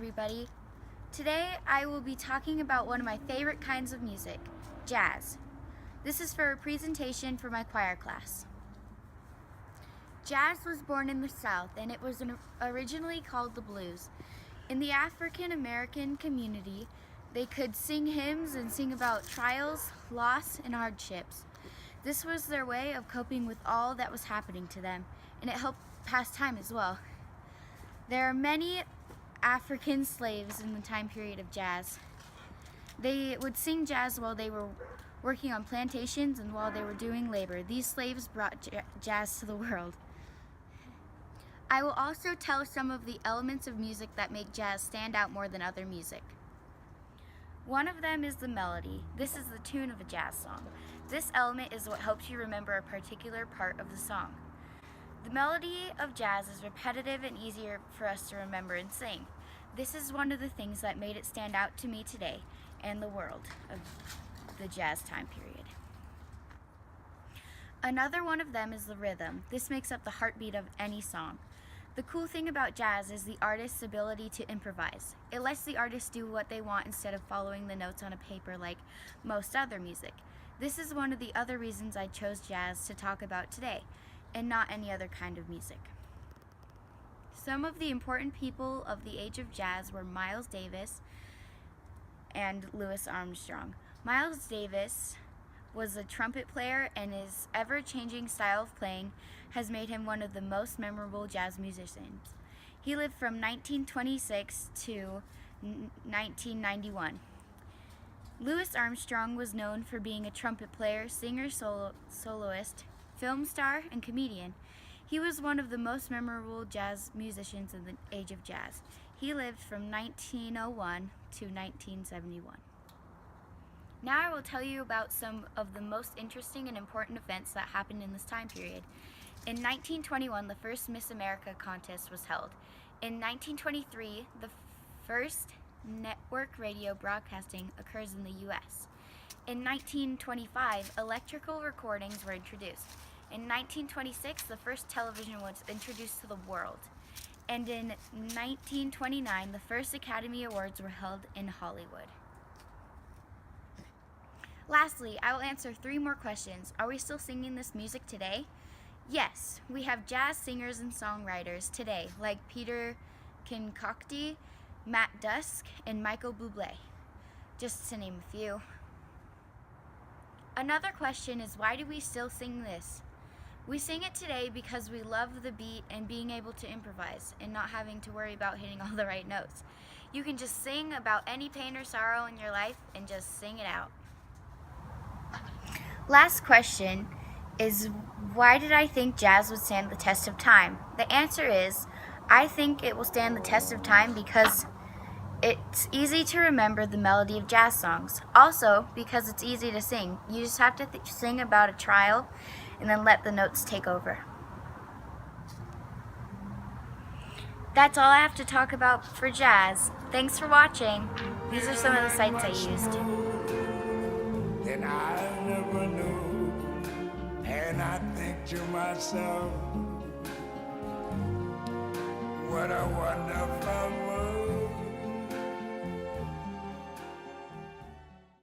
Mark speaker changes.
Speaker 1: everybody. Today I will be talking about one of my favorite kinds of music, jazz. This is for a presentation for my choir class. Jazz was born in the South and it was originally called the blues. In the African American community, they could sing hymns and sing about trials, loss, and hardships. This was their way of coping with all that was happening to them, and it helped pass time as well. There are many African slaves in the time period of jazz. They would sing jazz while they were working on plantations and while they were doing labor. These slaves brought jazz to the world. I will also tell some of the elements of music that make jazz stand out more than other music. One of them is the melody. This is the tune of a jazz song. This element is what helps you remember a particular part of the song. The melody of jazz is repetitive and easier for us to remember and sing. This is one of the things that made it stand out to me today and the world of the jazz time period. Another one of them is the rhythm. This makes up the heartbeat of any song. The cool thing about jazz is the artist's ability to improvise. It lets the artist do what they want instead of following the notes on a paper like most other music. This is one of the other reasons I chose jazz to talk about today, and not any other kind of music. Some of the important people of the age of jazz were Miles Davis and Louis Armstrong. Miles Davis was a trumpet player, and his ever-changing style of playing has made him one of the most memorable jazz musicians. He lived from 1926 to 1991. Louis Armstrong was known for being a trumpet player, singer, soloist, film star, and comedian. He was one of the most memorable jazz musicians in the age of jazz. He lived from 1901 to 1971. Now I will tell you about some of the most interesting and important events that happened in this time period. In 1921, the first Miss America contest was held. In 1923, the first network radio broadcasting occurs in the U.S. In 1925, electrical recordings were introduced. In 1926, the first television was introduced to the world. And in 1929, the first Academy Awards were held in Hollywood. Lastly, I will answer 3 more questions. Are we still singing this music today? Yes, we have jazz singers and songwriters today, like Peter Concocti, Matt Dusk, and Michael Bublé, just to name a few. Another question is, why do we still sing this? We sing it today because we love the beat and being able to improvise and not having to worry about hitting all the right notes. You can just sing about any pain or sorrow in your life and just sing it out. Last question is, why did I think jazz would stand the test of time? The answer is, I think it will stand the test of time because it's easy to remember the melody of jazz songs. Also, because it's easy to sing. You just have to sing about a trial and then let the notes take over. That's all I have to talk about for jazz. Thanks for watching. These are some of the sites I used.
Speaker 2: And I never knew, and I think to myself, what a wonderful